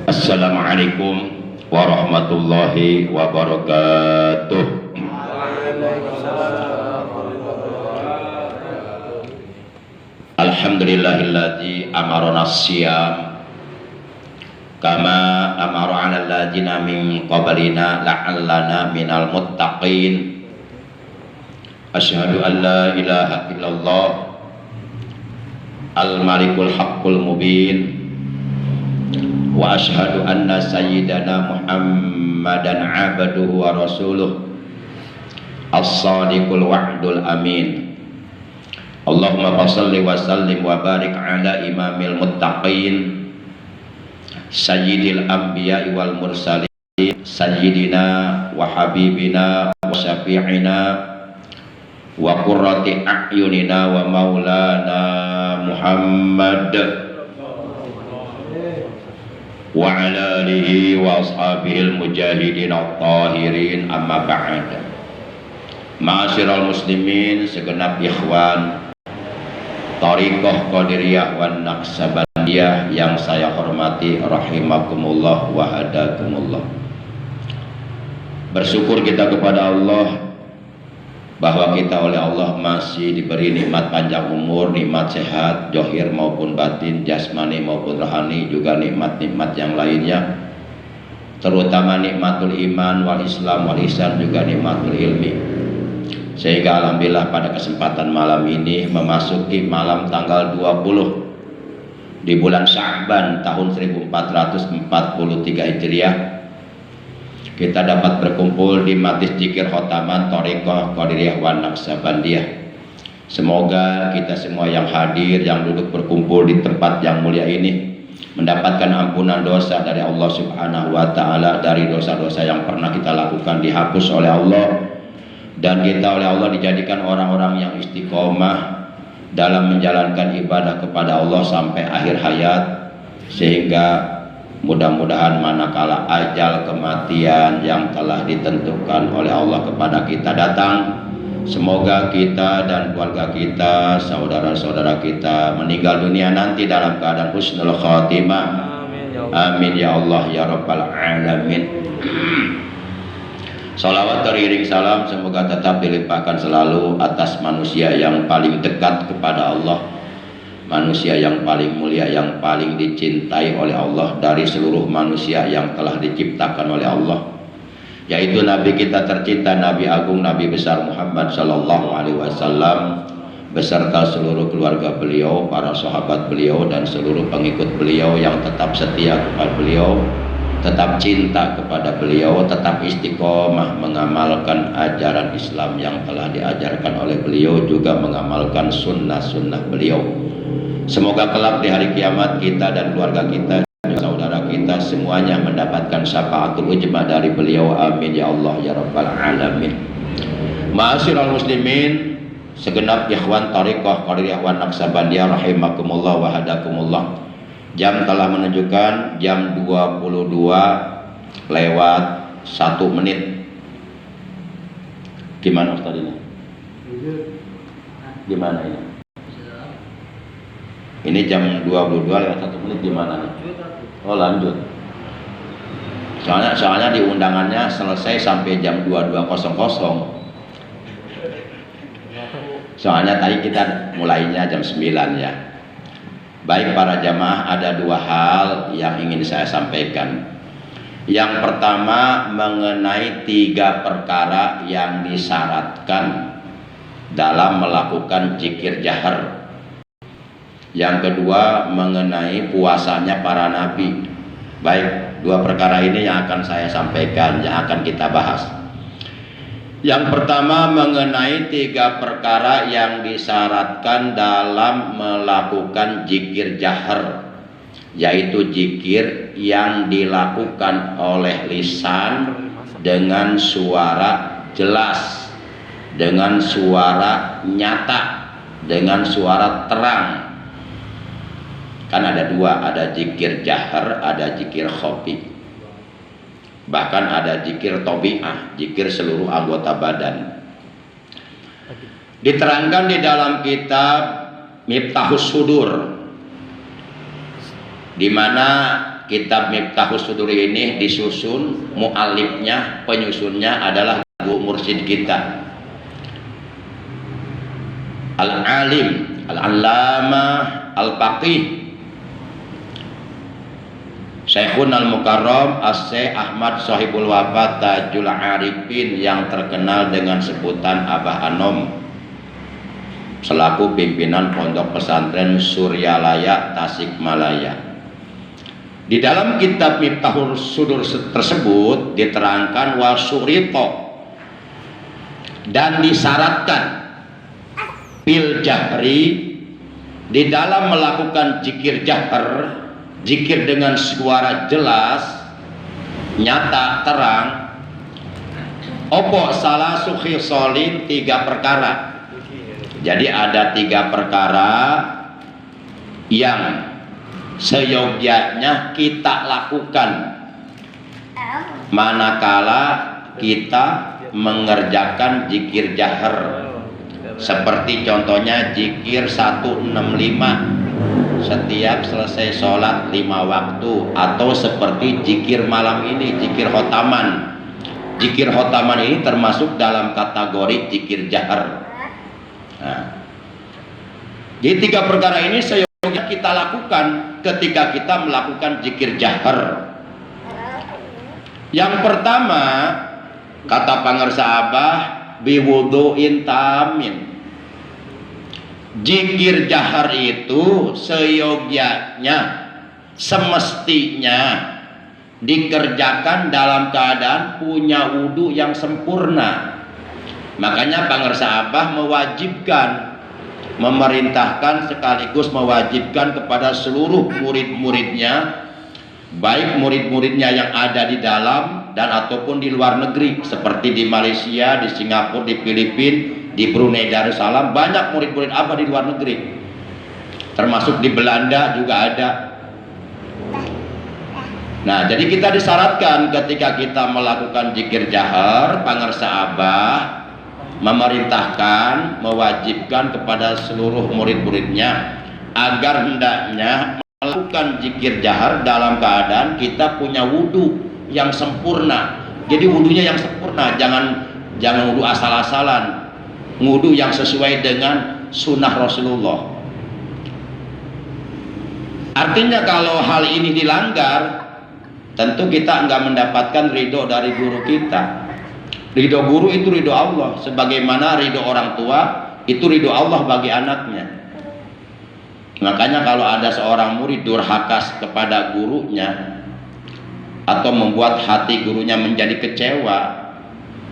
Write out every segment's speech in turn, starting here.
Assalamualaikum warahmatullahi wabarakatuh. Alhamdulillahilladzi amarona siyam kama amara 'alal ladzina min qablina la'allana minal muttaqin. Asyhadu an la ilaha illallah al-malikul haqqul mubin wa asyhadu anna sayyidana Muhammadan 'abduhu wa rasuluh as-sadiqul wa'dul amin. Allahumma shalli wa sallim wa barik ala imamil muttaqin sayyidil anbiya'i wal mursalin sayyidina wa habibina wa syafi'ina wa qurrati a'yunina wa maulana Muhammad wa ala alihi wa ashabihil mujahidin at-tahirin, amma ba'd. Ma'asyiral muslimin, segenap ikhwan Thariqah Qadiriyah wan Naqsabandiyah yang saya hormati, rahimakumullah wa hadakumullah. Bersyukur kita kepada Allah bahwa kita oleh Allah masih diberi nikmat panjang umur, nikmat sehat, zahir maupun batin, jasmani maupun rohani, juga nikmat-nikmat yang lainnya, terutama nikmatul iman wal Islam wal ihsan, juga nikmatul ilmi. Sehingga alhamdulillah pada kesempatan malam ini memasuki malam tanggal 20 di bulan Sya'ban tahun 1443 Hijriah, kita dapat berkumpul di Majlis Dzikir Khotaman Thariqah Qadiriyah wan Naqsabandiyah. Semoga kita semua yang hadir, yang duduk berkumpul di tempat yang mulia ini mendapatkan ampunan dosa dari Allah Subhanahu wa taala, dari dosa-dosa yang pernah kita lakukan dihapus oleh Allah, dan kita oleh Allah dijadikan orang-orang yang istiqomah dalam menjalankan ibadah kepada Allah sampai akhir hayat, sehingga mudah-mudahan manakala ajal kematian yang telah ditentukan oleh Allah kepada kita datang, semoga kita dan keluarga kita, saudara-saudara kita meninggal dunia nanti dalam keadaan husnul khatimah. Amin ya Allah ya rabbal alamin. Salawat teriring salam semoga tetap dilimpahkan selalu atas manusia yang paling dekat kepada Allah, manusia yang paling mulia, yang paling dicintai oleh Allah dari seluruh manusia yang telah diciptakan oleh Allah, yaitu Nabi kita tercinta, Nabi Agung, Nabi besar Muhammad Sallallahu Alaihi Wasallam, beserta seluruh keluarga beliau, para sahabat beliau, dan seluruh pengikut beliau yang tetap setia kepada beliau, tetap cinta kepada beliau, tetap istiqomah mengamalkan ajaran Islam yang telah diajarkan oleh beliau, juga mengamalkan sunnah-sunnah beliau. Semoga kelak di hari kiamat kita dan keluarga kita dan saudara kita semuanya mendapatkan syafaatul ujma dari beliau. Amin ya Allah ya rabbal alamin. Ma'asyiral muslimin, segenap ikhwan Thariqah Qadiriyah wan Naqsabandiyah rahimakumullah wa hadakumullah. Jam telah menunjukkan jam 22 lewat 1 menit. Gimana Ustaz ini? Gimana ini? Ini jam 22 lewat 1 menit gimana nih? Oh lanjut. Soalnya di undangannya selesai sampai jam 22.00. Soalnya tadi kita mulainya jam 9 ya. Baik para jamaah, ada 2 hal yang ingin saya sampaikan. Yang pertama mengenai 3 perkara yang disyaratkan dalam melakukan zikir jahar. Yang kedua mengenai puasanya para nabi. Baik, 2 perkara ini yang akan saya sampaikan, yang akan kita bahas. Yang pertama mengenai 3 perkara yang disyaratkan dalam melakukan zikir jahar, yaitu zikir yang dilakukan oleh lisan dengan suara jelas, dengan suara nyata, dengan suara terang. Kan ada 2, ada zikir jahar, ada zikir khafi. Bahkan ada zikir tabi'ah, zikir seluruh anggota badan. Diterangkan di dalam kitab Miftahus Sudur, di mana kitab Miftahus Sudur ini disusun, mu'alifnya, penyusunnya adalah guru mursyid kita, Al-Alim, Al-Allamah, Al-Faqih, Syekhun Al-Mukarram As-Syekh Ahmad Sohibul Wafat Tajul Arifin, yang terkenal dengan sebutan Abah Anom, selaku pimpinan Pondok Pesantren Suryalaya Tasikmalaya. Di dalam kitab Miftahul Sudur tersebut diterangkan wasurito, dan disyaratkan fil jahri, di dalam melakukan zikir jahar, zikir dengan suara jelas, nyata, terang, opo salah suhi solin, 3 perkara. Jadi ada 3 perkara yang seyogyanya kita lakukan manakala kita mengerjakan zikir jahar. Seperti contohnya zikir 165 setiap selesai sholat 5 waktu, atau seperti zikir malam ini, zikir khotaman. Zikir khotaman ini termasuk dalam kategori zikir jahar. Nah, jadi 3 perkara ini seyogyanya kita lakukan ketika kita melakukan zikir jahar. Yang pertama, kata pangersa Abah, biwudu'in tamin. Zikir jahar itu seyogyanya, semestinya dikerjakan dalam keadaan punya wudhu yang sempurna. Makanya pangersa Abah mewajibkan, memerintahkan sekaligus mewajibkan kepada seluruh murid-muridnya, baik murid-muridnya yang ada di dalam dan ataupun di luar negeri, seperti di Malaysia, di Singapura, di Filipina, di Brunei Darussalam, banyak murid-murid Abah di luar negeri, termasuk di Belanda juga ada. Nah, jadi kita disyaratkan ketika kita melakukan zikir jahar, pangersa Abah memerintahkan, mewajibkan kepada seluruh murid-muridnya agar hendaknya melakukan zikir jahar dalam keadaan kita punya wudhu yang sempurna. Jadi wudhunya yang sempurna, jangan wudhu asal-asalan, wudhu yang sesuai dengan sunnah Rasulullah. Artinya kalau hal ini dilanggar, tentu kita enggak mendapatkan ridho dari guru kita. Ridho guru itu ridho Allah, sebagaimana ridho orang tua itu ridho Allah bagi anaknya. Makanya kalau ada seorang murid durhaka kepada gurunya, atau membuat hati gurunya menjadi kecewa,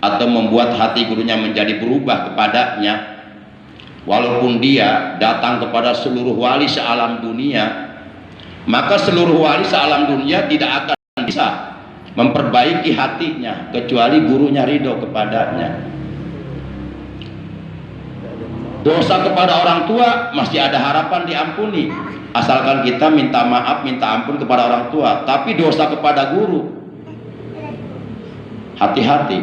atau membuat hati gurunya menjadi berubah kepadanya, walaupun dia datang kepada seluruh wali sealam dunia, maka seluruh wali sealam dunia tidak akan bisa memperbaiki hatinya kecuali gurunya ridho kepadanya. Dosa kepada orang tua masih ada harapan diampuni, asalkan kita minta maaf, minta ampun kepada orang tua. Tapi dosa kepada guru, hati-hati.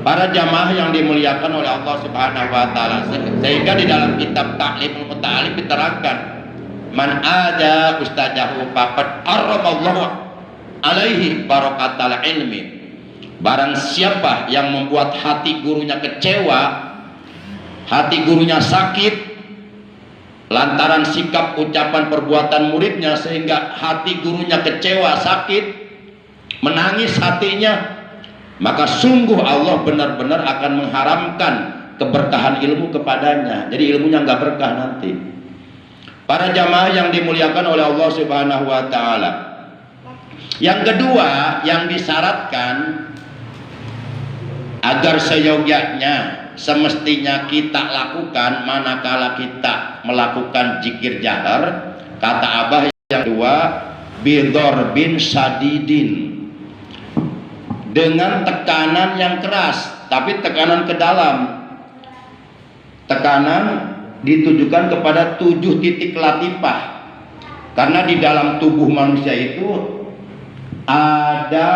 Para jamaah yang dimuliakan oleh Allah Subhanahu wa taala, sehingga di dalam kitab Ta'limul Muta'alim diterangkan, man ada ustazahu faqad arramallahu alaihi barakatal ilmi. Barang siapa yang membuat hati gurunya kecewa, hati gurunya sakit lantaran sikap, ucapan, perbuatan muridnya, sehingga hati gurunya kecewa, sakit, menangis hatinya, maka sungguh Allah benar-benar akan mengharamkan keberkahan ilmu kepadanya. Jadi ilmunya nggak berkah nanti. Para jamaah yang dimuliakan oleh Allah Subhanahu wa taala, yang kedua yang disyaratkan agar seyogyanya, semestinya kita lakukan manakala kita melakukan zikir jahar, kata Abah yang kedua, bidor bin sadidin, dengan tekanan yang keras, tapi tekanan ke dalam. Tekanan ditujukan kepada 7 titik latifah, karena di dalam tubuh manusia itu ada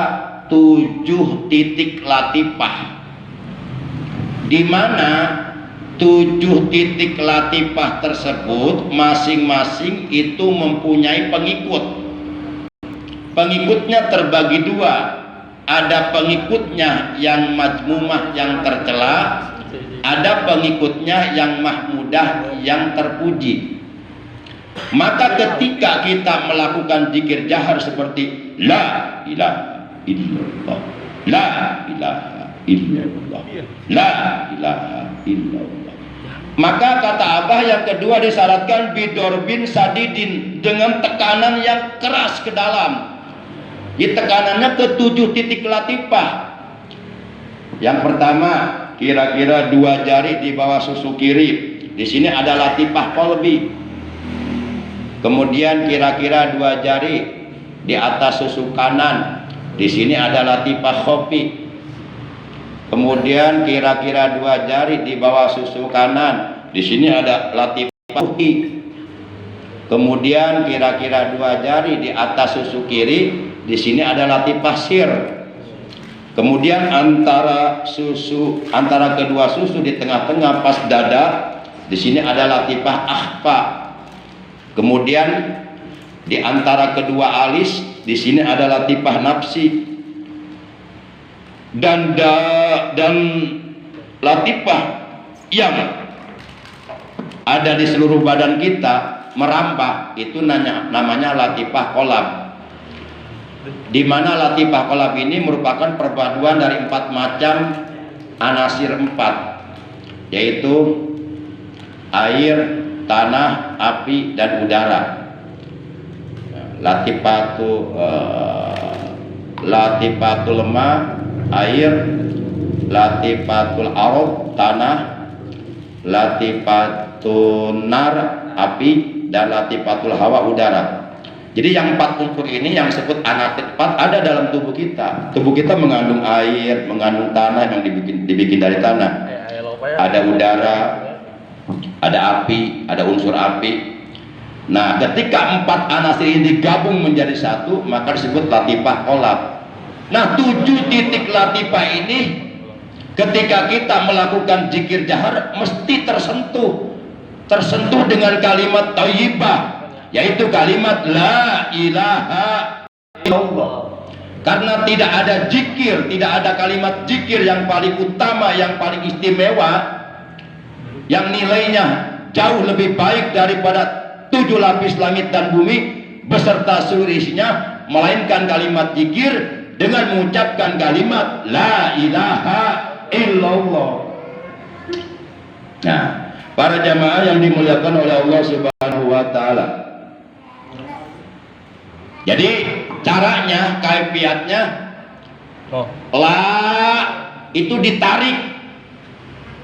7 titik latifah, di mana 7 titik latifah tersebut masing-masing itu mempunyai pengikut. pengikutnya terbagi dua. Ada pengikutnya yang majmumah, yang tercela, ada pengikutnya yang mahmudah, yang terpuji. Maka ketika kita melakukan zikir jahar seperti la ilaha illallah, la ilaha illallah, la ilaha illallah, maka kata Abah yang kedua disyaratkan bidorbin sadidin, dengan tekanan yang keras ke dalam. Di tekanannya ke 7 titik latifah. Yang pertama, kira-kira 2 jari di bawah susu kiri. Di sini ada latifah qalbi. Kemudian kira-kira 2 jari di atas susu kanan. Di sini ada latifah khofi. Kemudian kira-kira 2 jari di bawah susu kanan. Di sini ada latifah uhi. Kemudian kira-kira 2 jari di atas susu kiri. Di sini ada latifah sir. Kemudian antara kedua susu di tengah-tengah pas dada, di sini ada latifah akhfa. Kemudian di antara kedua alis, di sini ada latifah nafsi. Dan latifah yang ada di seluruh badan kita merambah, itu namanya latifah kolab. Di mana latifah kolab ini merupakan perpaduan dari 4 macam anasir 4, yaitu air, tanah, api, dan udara. Latifatul ma, air, latifatul arab, tanah, latifatul nar, api, dan latifatul hawa, udara. Jadi yang 4 unsur ini yang disebut anasir 4 ada dalam tubuh kita. Tubuh kita mengandung air, mengandung tanah yang dibikin dari tanah. Ada udara, ada api, ada unsur api. Nah, ketika 4 anasir ini digabung menjadi satu, maka disebut latifah kolab. Nah, 7 titik latifah ini ketika kita melakukan zikir jahar mesti tersentuh dengan kalimat thayyibah, yaitu kalimat la ilaha illallah. Karena tidak ada zikir, tidak ada kalimat zikir yang paling utama, yang paling istimewa, yang nilainya jauh lebih baik daripada 7 lapis langit dan bumi beserta seluruh isinya, melainkan kalimat zikir dengan mengucapkan kalimat la ilaha illallah. Nah, para jamaah yang dimuliakan oleh Allah Subhanahu wa taala. Jadi caranya, kaifiatnya, la itu ditarik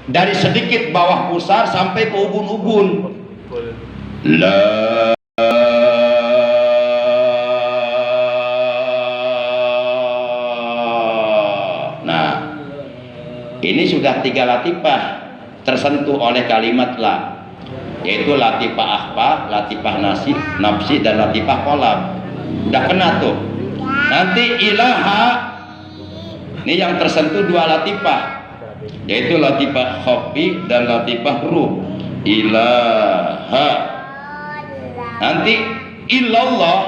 dari sedikit bawah pusar sampai ke ubun-ubun. La Nah, ini sudah 3 latifah tersentuh oleh kalimat la, yaitu latifah akhfa, latifah nafsi, dan latifah kolab. Udah kena tuh. Nanti ilaha ini yang tersentuh 2 latifah, yaitu latifah khofi dan latifah ruh. Ilaha. Nanti illallah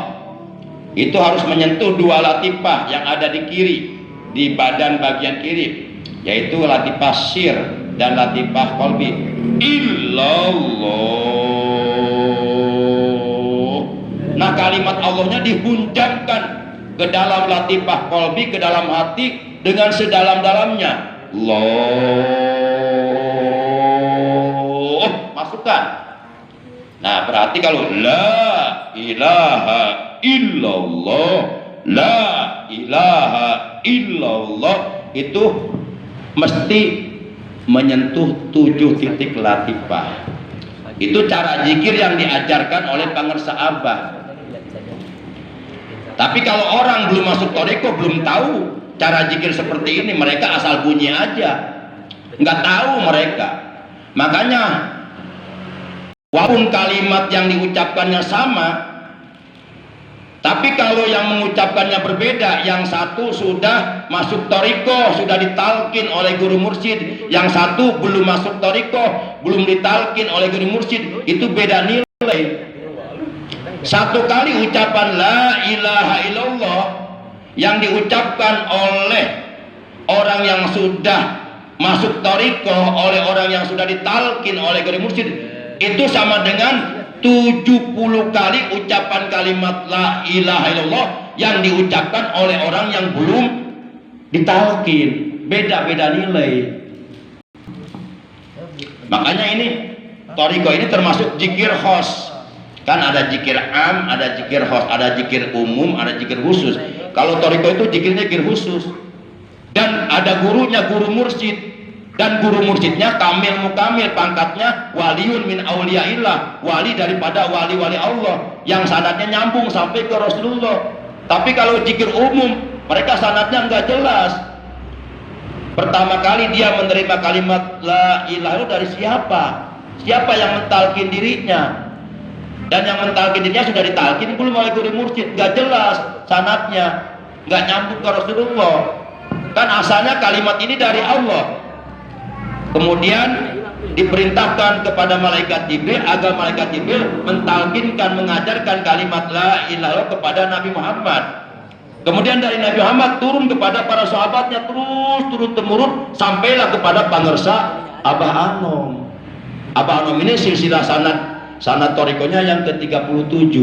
itu harus menyentuh 2 latifah yang ada di kiri, di badan bagian kiri, yaitu latifah sir dan latifah qalbi. Illallah. Nah, kalimat Allahnya dihunjamkan ke dalam latifah qalbi, ke dalam hati dengan sedalam-dalamnya. Allah, masukkan. Nah, berarti kalau la ilaha illallah, la ilaha illallah itu mesti menyentuh 7 titik latifah. Itu cara zikir yang diajarkan oleh pangersa Abah. Tapi kalau orang belum masuk thariqah, belum tahu cara zikir seperti ini, mereka asal bunyi aja, nggak tahu mereka. Makanya walaupun kalimat yang diucapkannya sama, tapi kalau yang mengucapkannya berbeda, yang satu sudah masuk thariqah, sudah ditalkin oleh guru mursyid, yang satu belum masuk thariqah, belum ditalkin oleh guru mursyid, itu beda nilai. Satu kali ucapan la ilaha illallah yang diucapkan oleh orang yang sudah masuk thariqah, oleh orang yang sudah ditalkin oleh guru mursyid, itu sama dengan 70 kali ucapan kalimat la ilaha illallah yang diucapkan oleh orang yang belum ditalkin. Beda-beda nilai. Makanya ini thariqah ini termasuk zikir khos. Kan ada zikir am, ada zikir khos, ada zikir umum, ada zikir khusus. Kalau thariqah itu zikirnya zikir khusus. Dan ada gurunya, guru mursyid, dan guru mursyidnya kamil mukamil, pangkatnya waliun min auliyaillah, wali daripada wali-wali Allah yang sanadnya nyambung sampai ke Rasulullah. Tapi kalau zikir umum, mereka sanadnya enggak jelas. Pertama kali dia menerima kalimat la ilaha illallah dari siapa? Siapa yang mentalkin dirinya? Dan yang mentalkin dirinya sudah ditalkin belum oleh guru mursyid, enggak jelas sanadnya, enggak nyambung ke Rasulullah. Kan asalnya kalimat ini dari Allah. Kemudian diperintahkan kepada malaikat Jibril agar malaikat Jibril mentalkinkan, mengajarkan kalimat la ilaha illallah kepada Nabi Muhammad. Kemudian dari Nabi Muhammad turun kepada para sahabatnya, terus turun temurun sampailah kepada pangersa Abah Anom. Abah Anom ini silsilah sanad thariqahnya yang ke-37.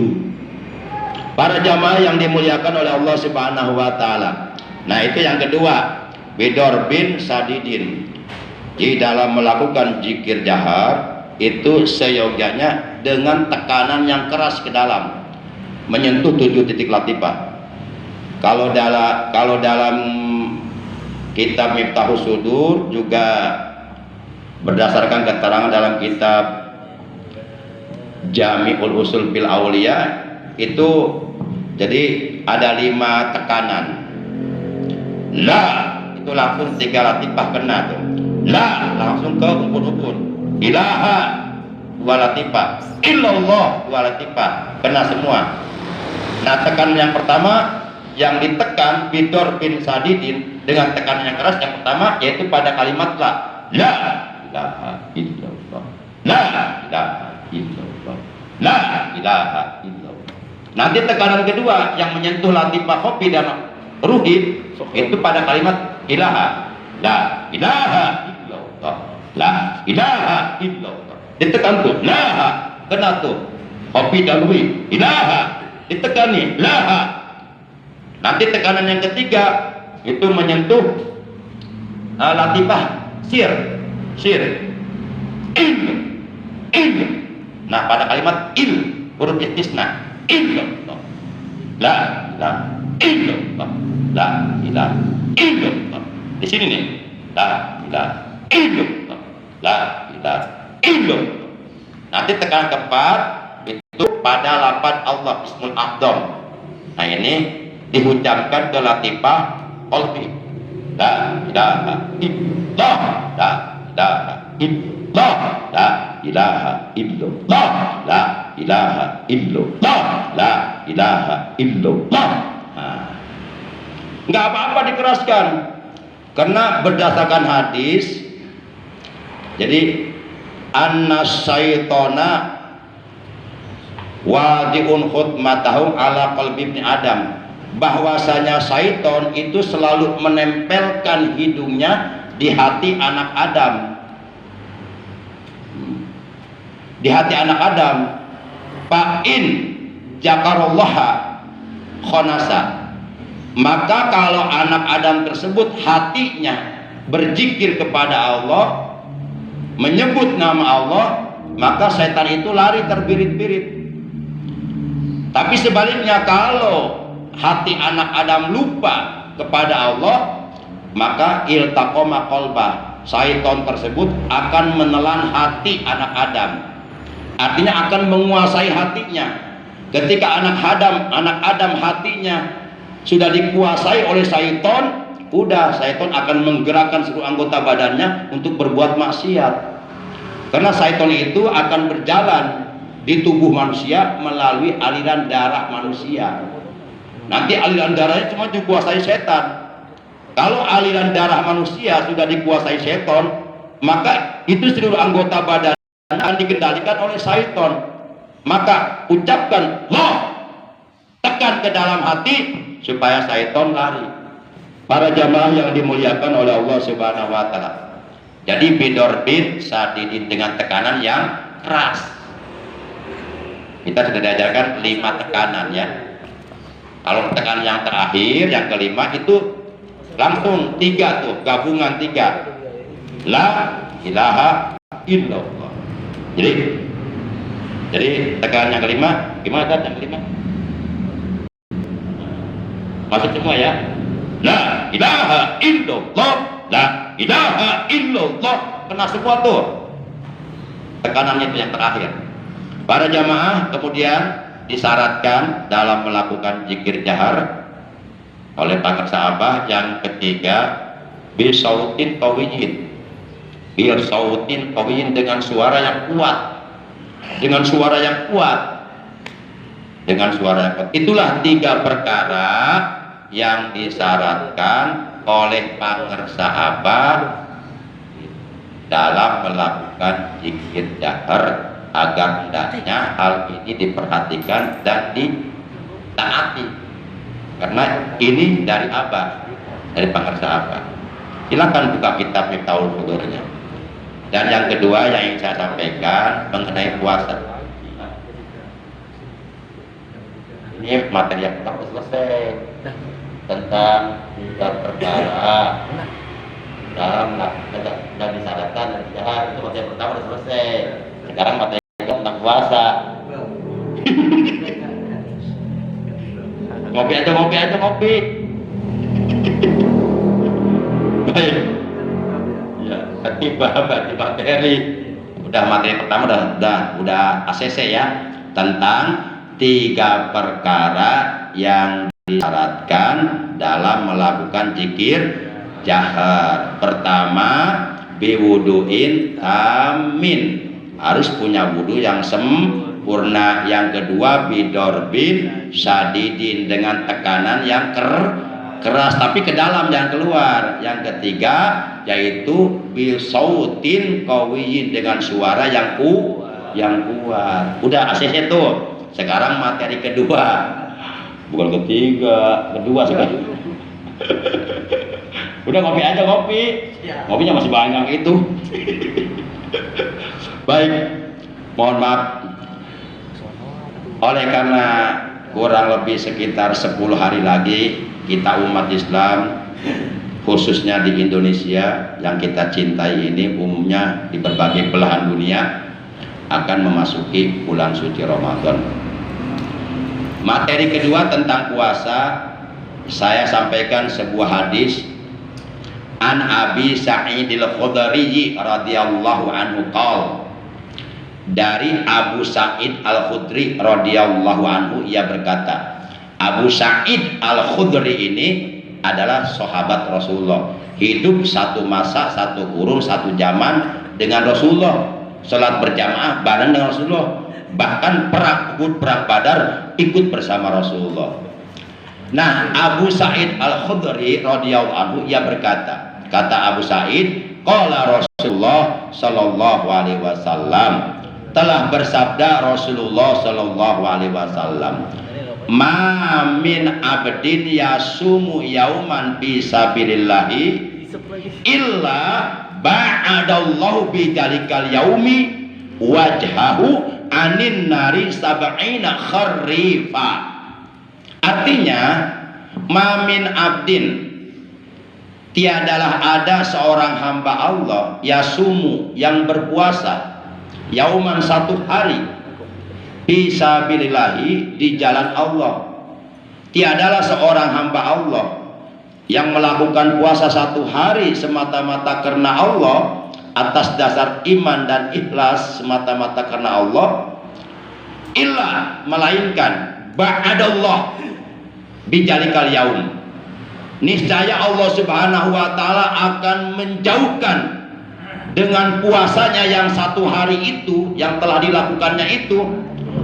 Para jamaah yang dimuliakan oleh Allah Subhanahu wa taala. Nah, itu yang kedua, Bidor bin Sadidin. Di dalam melakukan zikir jahar itu seyogyanya dengan tekanan yang keras ke dalam, menyentuh 7 titik latifah. Kalau dalam kitab Miftahus Sudur juga berdasarkan keterangan dalam kitab Jami'ul Usul bil Auliya itu jadi ada 5 tekanan. La itu langsung 3 latifah kena tuh. La langsung ke ukun-ukun. Ilaha 2 latifah. Illallah 2 latifah. Kena semua. Nah, tekanan yang pertama yang ditekan Bidor bin Sadidin dengan tekanan yang keras yang pertama yaitu pada kalimat la. La ilaha illallah. La ilaha illallah. La ilaha illallah. Nanti tekanan kedua yang menyentuh latifah khofi dan ruhid itu pada kalimat ilaha. La ilaha illallah. La ilaha illallah. Ditekan tuh. La kena tuh. Khofi dan ruhid. Ilaha. Ditekan nih. La. Nanti tekanan yang ketiga itu menyentuh latifah sir. Il. Nah, pada kalimat il huruf istisna. Illallah. La ilaha illallah. La ilaha illallah. Di sini nih. La ilaha illallah. La ilaha illallah. Nanti tekanan keempat itu pada lafaz Allah Ismul A'dzam. Nah, ini diucapkan ke latifah qalbi. La ilaha illallah. La ilaha illallah. La ilaha illallah. La ilaha illallah. La ilaha illallah. Nggak apa-apa dikeraskan karena berdasarkan hadis. Jadi annas syaitona wadi'un khutmatahu ala qalbi ibni Adam, bahwasanya syaiton itu selalu menempelkan hidungnya di hati anak Adam. Di hati anak Adam. Fa'in jakarullaha khonasa, maka kalau anak Adam tersebut hatinya berzikir kepada Allah, menyebut nama Allah, maka setan itu lari terbirit-birit. Tapi sebaliknya kalau hati anak Adam lupa kepada Allah, maka iltaqama qalbah, syaitan tersebut akan menelan hati anak Adam. Artinya akan menguasai hatinya. Ketika anak Adam hatinya sudah dikuasai oleh syaitan, udah syaitan akan menggerakkan seluruh anggota badannya untuk berbuat maksiat. Karena syaitan itu akan berjalan di tubuh manusia melalui aliran darah manusia. Nanti aliran darahnya cuma dikuasai setan. Kalau aliran darah manusia sudah dikuasai setan, maka itu seluruh anggota badan akan dikendalikan oleh syaitan. maka ucapkan Allah, tekan ke dalam hati supaya syaitan lari. Para jamaah yang dimuliakan oleh Allah Subhanahu wa taala. Jadi bidorbin sadidin dengan tekanan yang keras. Kita sudah diajarkan 5 tekanan ya. Kalau tekanan yang terakhir, yang kelima itu langsung 3 tuh, gabungan 3. La ilaha illallah. Jadi tekanan yang kelima, gimana kan yang kelima? Masuk semua ya. La ilaha illallah, la ilaha illallah. Kena semua tuh. Tekanannya itu yang terakhir. Para jamaah kemudian disyaratkan dalam melakukan zikir jahar oleh para sahabat yang ketiga bisautin qawiyin. Bisautin qawiyin, dengan suara yang kuat. Dengan suara yang kuat. Dengan suara yang kuat. Itulah 3 perkara yang disyaratkan oleh para sahabat dalam melakukan zikir jahar, agar hendaknya hal ini diperhatikan dan ditaati, karena ini dari apa? Dari para sahabat. Silakan buka kitab Miftahul Qudurnya. Dan yang kedua yang ingin saya sampaikan mengenai puasa. Ini materi yang pertama selesai tentang 3 perkara dalam dan disyaratkan dan jahar. Itu materi pertama sudah selesai. Sekarang materi tentang puasa. Ngopi aja ngopi. Baik. Ya, tiba materi. Udah materi pertama udah ACC ya, tentang 3 perkara yang disyaratkan dalam melakukan zikir jahar. Pertama, biwuduin amin, harus punya wudu yang sempurna. Yang kedua, bidorbin sadidin, dengan tekanan yang keras tapi ke dalam, jangan keluar. Yang ketiga yaitu bisautin qawiyin, dengan suara yang kuat. Udah ACC tuh. Sekarang materi kedua, bukan ketiga, kedua sekarang. Udah ngopi aja ngopi. Ngopinya masih banyak itu. Baik, mohon maaf. Oleh karena kurang lebih sekitar 10 hari lagi kita umat Islam, khususnya di Indonesia yang kita cintai ini, umumnya di berbagai belahan dunia, akan memasuki bulan suci Ramadan. Materi kedua tentang puasa, saya sampaikan sebuah hadis an Abi Sa'id al-Khudri radhiyallahu anhu qol, dari Abu Sa'id al-Khudri radhiyallahu anhu, ia berkata. Abu Sa'id al-Khudri ini adalah sahabat Rasulullah, hidup satu masa, satu kurun, satu zaman dengan Rasulullah, salat berjamaah bareng dengan Rasulullah, bahkan perang Badar ikut bersama Rasulullah. Nah, Abu Sa'id al-Khudri radhiyallahu anhu ia berkata, kata Abu Sa'id, qala Rasulullah sallallahu alaihi wasallam, telah bersabda Rasulullah sallallahu alaihi wasallam, ma min abdin yasumu yauman fi sabilillahi illa ba'adallahu bidalikal yaumi wajhahu anin nari sab'ina kharifa. Artinya, ma min abdin, tiadalah ada seorang hamba Allah, yasumu, yang berpuasa, yauman, satu hari, fisabilillahi, di jalan Allah. Tiadalah seorang hamba Allah yang melakukan puasa satu hari semata-mata karena Allah, atas dasar iman dan ikhlas semata-mata karena Allah, illa, melainkan ba'adallah bijalikal yaum, niscaya Allah subhanahu wa ta'ala akan menjauhkan dengan puasanya yang satu hari itu, yang telah dilakukannya itu,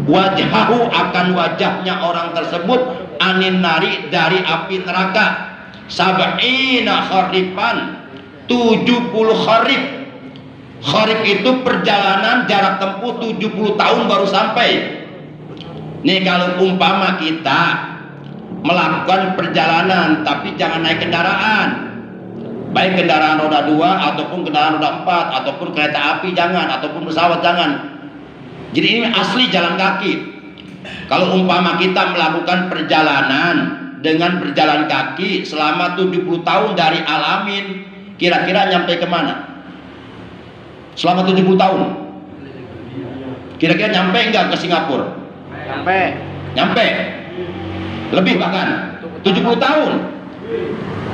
wajhahu, akan wajahnya orang tersebut, anin nari, dari api neraka, sab'ina kharifan, 70 kharif. Kharif itu perjalanan jarak tempuh 70 tahun baru sampai. Nih kalau umpama kita melakukan perjalanan tapi jangan naik kendaraan, baik kendaraan roda 2 ataupun kendaraan roda 4 ataupun kereta api jangan, ataupun pesawat jangan. Jadi ini asli jalan kaki. Kalau umpama kita melakukan perjalanan dengan berjalan kaki selama 70 tahun dari Al-Amin, kira-kira nyampe kemana? Selama 70 tahun kira-kira nyampe enggak ke Singapura? Nyampe lebih, bahkan 70 tahun.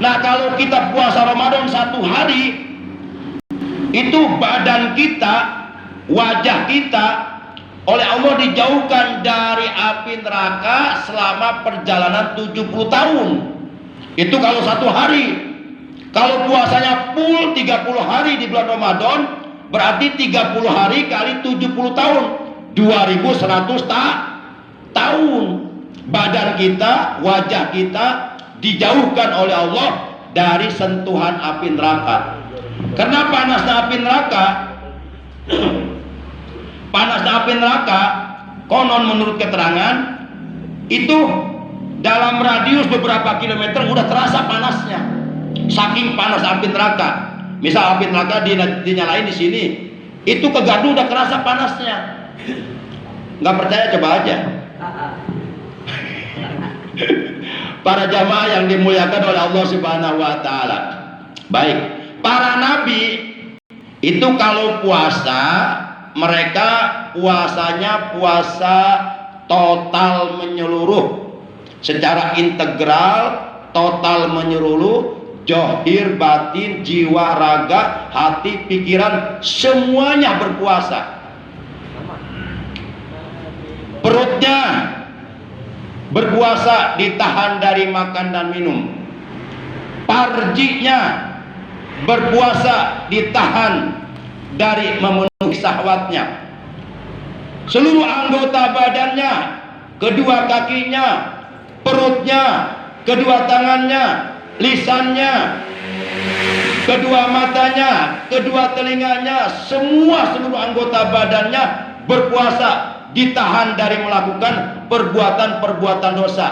Nah kalau kita puasa Ramadan 1 hari, itu badan kita, wajah kita oleh Allah dijauhkan dari api neraka selama perjalanan 70 tahun. Itu kalau 1 hari. Kalau puasanya full 30 hari di bulan Ramadan, berarti 30 hari kali 70 tahun, 2100 tahun. Badan kita, wajah kita dijauhkan oleh Allah dari sentuhan api neraka. Karena panasnya api neraka, konon menurut keterangan itu dalam radius beberapa kilometer udah terasa panasnya. Saking panas api neraka. Misal api neraka dinyalain di sini, itu ke Gardu udah kerasa panasnya. Nggak percaya coba aja. Para jamaah yang dimuliakan oleh Allah Subhanahu wa taala. Baik, para nabi itu kalau puasa, mereka puasanya puasa total menyeluruh, secara integral, total menyeluruh, zahir, batin, jiwa, raga, hati, pikiran, semuanya berpuasa. Perutnya berpuasa, ditahan dari makan dan minum. Farjinya berpuasa, ditahan dari memenuhi syahwatnya. Seluruh anggota badannya, kedua kakinya, perutnya, kedua tangannya, lisannya, kedua matanya, kedua telinganya, seluruh anggota badannya berpuasa, ditahan dari melakukan perbuatan-perbuatan dosa.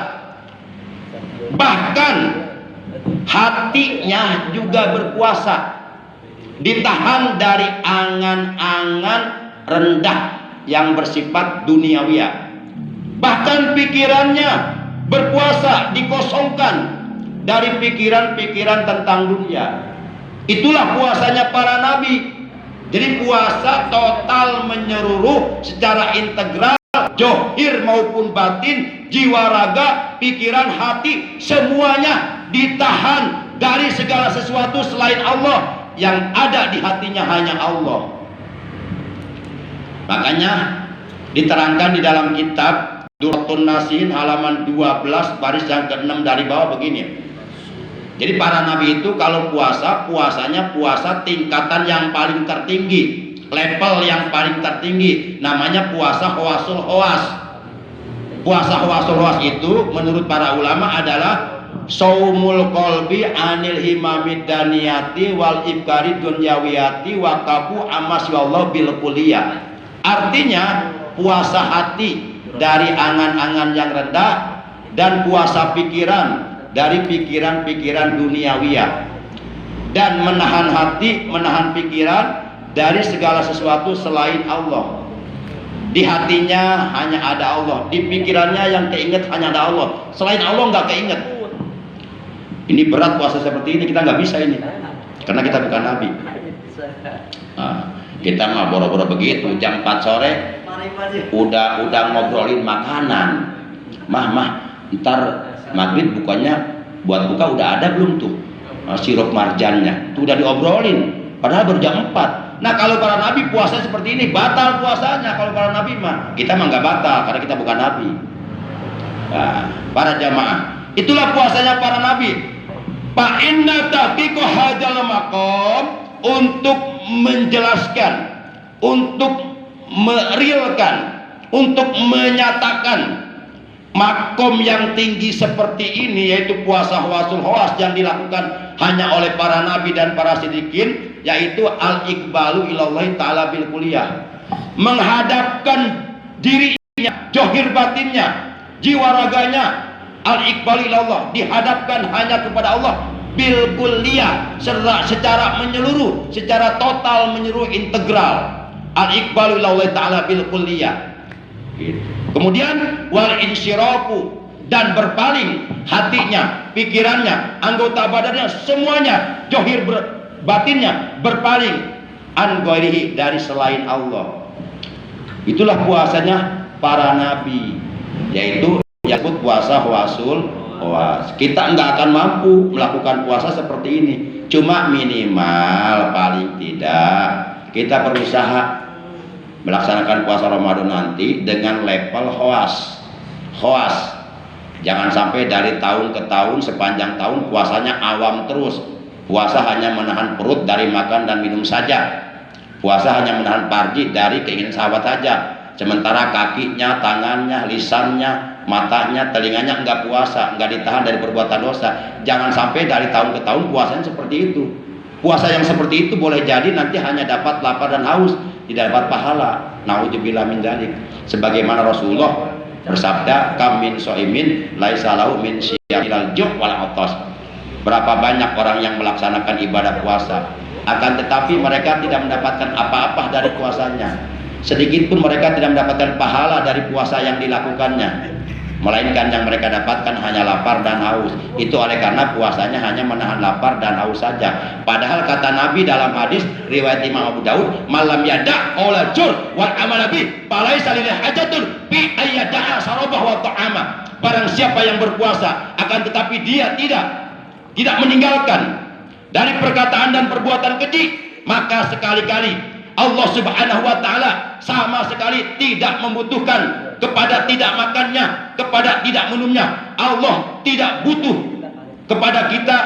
Bahkan hatinya juga berpuasa, ditahan dari angan-angan rendah yang bersifat duniawiyah. Bahkan pikirannya berpuasa, dikosongkan dari pikiran-pikiran tentang dunia. Itulah puasanya para nabi. Jadi puasa total menyeluruh secara integral, zahir maupun batin, jiwa, raga, pikiran, hati, semuanya ditahan dari segala sesuatu selain Allah. Yang ada di hatinya hanya Allah. Makanya diterangkan di dalam kitab Durratun Nasihin halaman 12 baris yang ke-6 dari bawah begini. Jadi para nabi itu kalau puasa, puasanya puasa tingkatan yang paling tertinggi, level yang paling tertinggi, namanya puasa hawasul hawas. Puasa hawasul hawas itu menurut para ulama adalah saumul qalbi anil himamid daniyati wal ibkari dunyawiyati wa kafu amasyallah bil kulliyah. Artinya puasa hati dari angan-angan yang rendah, dan puasa pikiran dari pikiran-pikiran duniawiyah, dan menahan hati, menahan pikiran dari segala sesuatu selain Allah. Di hatinya hanya ada Allah, di pikirannya yang keinget hanya ada Allah, selain Allah nggak keinget. Ini berat puasa seperti ini, kita nggak bisa ini, karena kita bukan nabi. Nah, kita mah boro-boro begitu, jam 4 sore udah ngobrolin makanan. Mah ntar maghrib bukanya, buat buka udah ada belum tuh sirup marjannya, tuh udah diobrolin, padahal baru jam 4. Nah kalau para nabi puasa seperti ini, batal puasanya. Kalau para nabi mah, kita mah nggak batal karena kita bukan nabi. Nah, para jamaah, itulah puasanya para nabi. Fa inna tahqiqa hadzal maqam, untuk menjelaskan, untuk merealkan, untuk menyatakan makom yang tinggi seperti ini, yaitu puasa hawasul hawas yang dilakukan hanya oleh para nabi dan para siddiqin, yaitu al-iqbalu ilallahi ta'ala bil kulliyah, menghadapkan diri johir batinnya, jiwa raganya, al-iqbal ilallah, dihadapkan hanya kepada Allah bil kulliyah, secara menyeluruh, secara total, menyeluruh, integral. Al-iqbal ilallah ta'ala bil kulliyah. Kemudian wal insyirafu, dan berpaling hatinya, pikirannya, anggota badannya, semuanya, johir batinnya berpaling an ghairihi, dari selain Allah. Itulah puasanya para nabi, yaitu yang disebut puasa huasul huas. Kita nggak akan mampu melakukan puasa seperti ini, cuma minimal paling tidak kita berusaha melaksanakan puasa Ramadan nanti dengan level huas. Jangan sampai dari tahun ke tahun, sepanjang tahun puasanya awam terus. Puasa hanya menahan perut dari makan dan minum saja. Puasa hanya menahan farji dari keinginan syahwat saja. Sementara kakinya, tangannya, lisannya, matanya, telinganya enggak puasa, enggak ditahan dari perbuatan dosa. Jangan sampai dari tahun ke tahun puasanya seperti itu. Puasa yang seperti itu boleh jadi nanti hanya dapat lapar dan haus, tidak dapat pahala. Nauzubillah min dzalik. Sebagaimana Rasulullah bersabda, kam min shaimin laisa lahu min syiyamil ju' wal atas. Berapa banyak orang yang melaksanakan ibadah puasa, akan tetapi mereka tidak mendapatkan apa-apa dari puasanya. Sedikit pun mereka tidak mendapatkan pahala dari puasa yang dilakukannya, melainkan yang mereka dapatkan hanya lapar dan haus. Itu oleh karena puasanya hanya menahan lapar dan haus saja. Padahal kata Nabi dalam hadis riwayat Imam Abu Daud, malam yada' qaula jur wal amal bi falaisa lil hajatun bi ayyada'a sarabah wa ta'ama. Barang siapa yang berpuasa akan tetapi dia tidak meninggalkan dari perkataan dan perbuatan keji, maka sekali-kali Allah Subhanahu wa taala sama sekali tidak membutuhkan kepada tidak makannya, kepada tidak minumnya. Allah tidak butuh kepada kita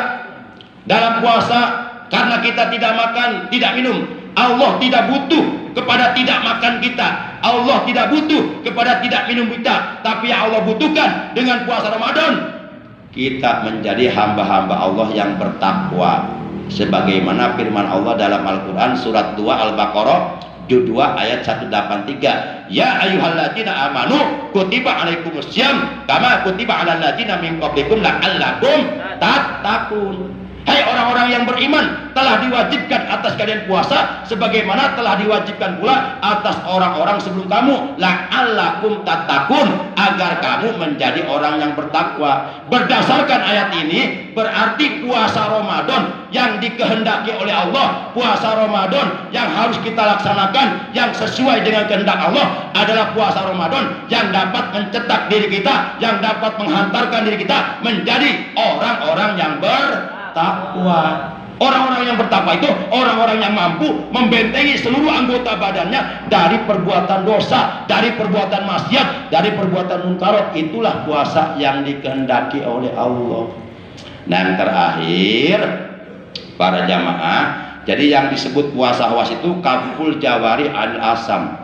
dalam puasa karena kita tidak makan, tidak minum. Allah tidak butuh kepada tidak makan kita. Allah tidak butuh kepada tidak minum kita. Tapi yang Allah butuhkan dengan puasa Ramadan, kita menjadi hamba-hamba Allah yang bertakwa. Sebagaimana firman Allah dalam Al-Quran surat 2 Al-Baqarah juz 2 ayat 183, ya ayyuhalladzina amanu kutiba alaikumussyam kama kutiba alal ladzina min qablikum la'allakum tattaqun. Hai orang-orang yang beriman, telah diwajibkan atas kalian puasa sebagaimana telah diwajibkan pula atas orang-orang sebelum kamu, la'allakum tattaqun, agar kamu menjadi orang yang bertakwa. Berdasarkan ayat ini berarti puasa Ramadan yang dikehendaki oleh Allah, puasa Ramadan yang harus kita laksanakan yang sesuai dengan kehendak Allah adalah puasa Ramadan yang dapat mencetak diri kita, yang dapat menghantarkan diri kita menjadi orang-orang yang bertakwa. Orang-orang yang bertakwa itu orang-orang yang mampu membentengi seluruh anggota badannya dari perbuatan dosa, dari perbuatan maksiat, dari perbuatan munkarat. Itulah puasa yang dikehendaki oleh Allah. Nah, yang terakhir para jamaah, jadi yang disebut puasa huas itu kaful jawari al asam,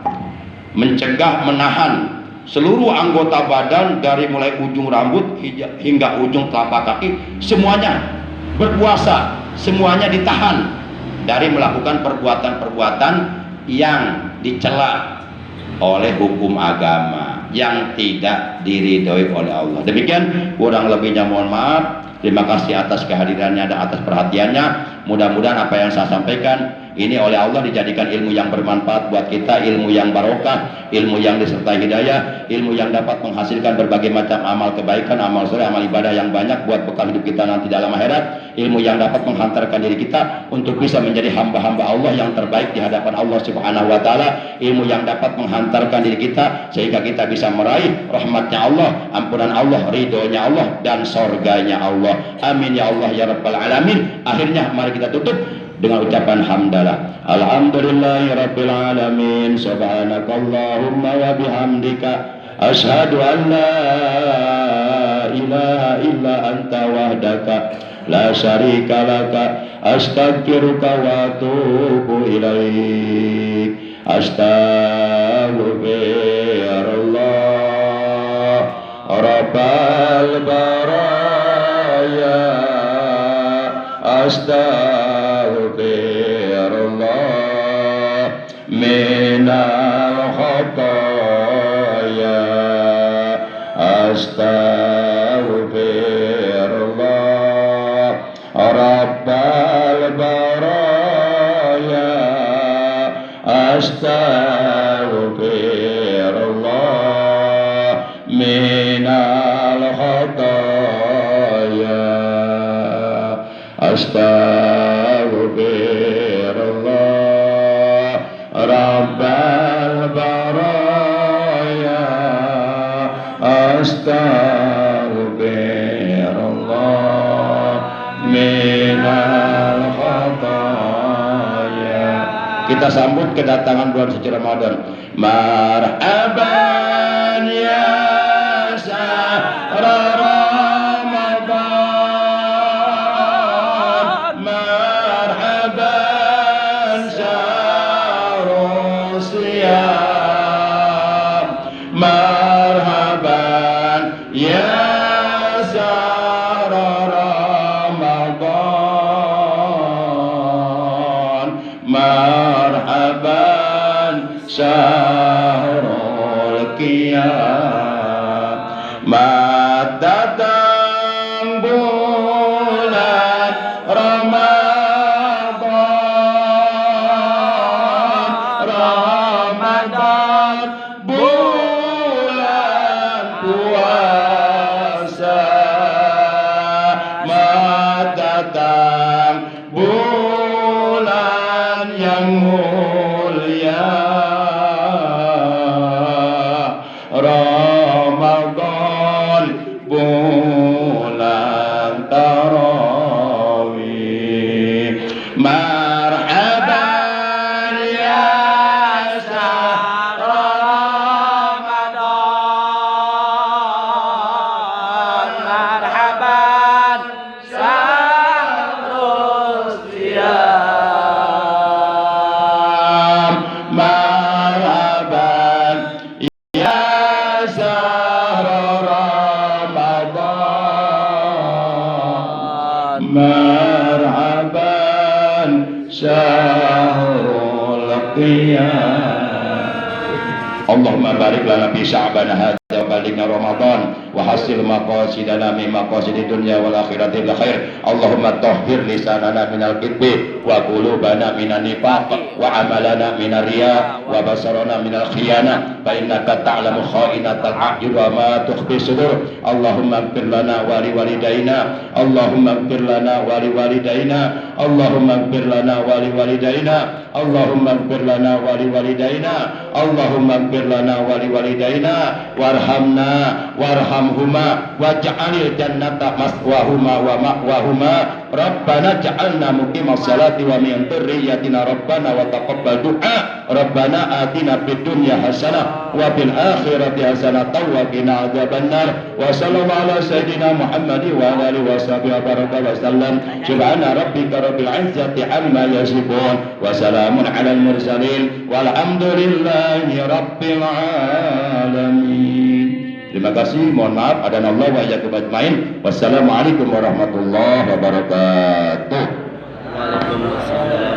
mencegah, menahan seluruh anggota badan dari mulai ujung rambut hingga ujung telapak kaki, semuanya berpuasa, semuanya ditahan dari melakukan perbuatan-perbuatan yang dicela oleh hukum agama, yang tidak diridhoi oleh Allah. Demikian kurang lebihnya mohon maaf. Terima kasih atas kehadirannya dan atas perhatiannya. Mudah-mudahan apa yang saya sampaikan ini oleh Allah dijadikan ilmu yang bermanfaat buat kita, ilmu yang barokah, ilmu yang disertai hidayah, ilmu yang dapat menghasilkan berbagai macam amal kebaikan, amal soleh, amal ibadah yang banyak buat bekal hidup kita nanti dalam akhirat, ilmu yang dapat menghantarkan diri kita untuk bisa menjadi hamba-hamba Allah yang terbaik di hadapan Allah Subhanahu wa taala, ilmu yang dapat menghantarkan diri kita sehingga kita bisa meraih rahmatnya Allah, ampunan Allah, ridhonya Allah, dan surganya Allah. Amin ya Allah ya rabbal alamin. Akhirnya mari kita tutup dengan ucapan hamdalah. Alhamdulillahirabbil alamin. Subhanakallahumma wa bihamdika asyhadu an la ilaha illa anta wahdaka la syarika laka astaghfiruka wa atubu ilaik. Astaghfirullah rabbal baraya astaghfirullah minal khataya astaghfirullah rabbal baraya astaghfirullah minal khataya astaghfirullah rabbal baraya astaghfirullah minal khataya. Kita sambut kedatangan bulan suci Ramadan. Marhaban ya sahra Ramadan, marhaban syahrul siyam, marhaban ya sahra Ramadan, marhaban syahrul qiyamah. Datang bulan Ramadan, Ramadan bulan puasa, datang bulan yang mulia Ramadan, bulan tarawih. Marhaban ya sahra Ramadan, marhaban syahrul siyam, marhaban ya sahra Ramadan, marhaban syahrul qiyam. Allahumma barik lana fi sya'ban hadza wa balighna Ramadan wa hasil maqasidana min maqasidid dunya wal akhirati bil khair. Allahumma tahhir lisanana minal kidbi wa qulubana minan nifaq wa amalana minar riya wa basarana minal khiyana fa innaka ta'lamu kha'inatal a'yun wa ma tukhfi sudur. Allahumma ighfir lana wa li walidayna, Allahumma ighfir lana wa li walidayna, Allahumma ighfir lana wa li walidayna, Allahumma ighfir lana wa li walidayna, Allahumma ighfir lana wa li walidayna warhamna warhamhuma waj'alil jannata maswahuma wa ma'wahuma. Rabbana ja'alna muqimas salati wa min dzurriyyatina rabbana wa taqabbal du'a. Rabbana atina fid dunya hasanah wa fil akhirati hasanah wa qina adzabannar. Wa sallallahu ala sayyidina Muhammad wa ala alihi wa sahbihi wa sallam. Subhana rabbika rabbil izzati amma yasifun wa salamun alal mursalin walhamdulillahi rabbil alamin. Terima kasih, mohon maaf, adanallahu wa iyyakum ajmain. Wassalamualaikum warahmatullahi wabarakatuh. Waalaikumsalam.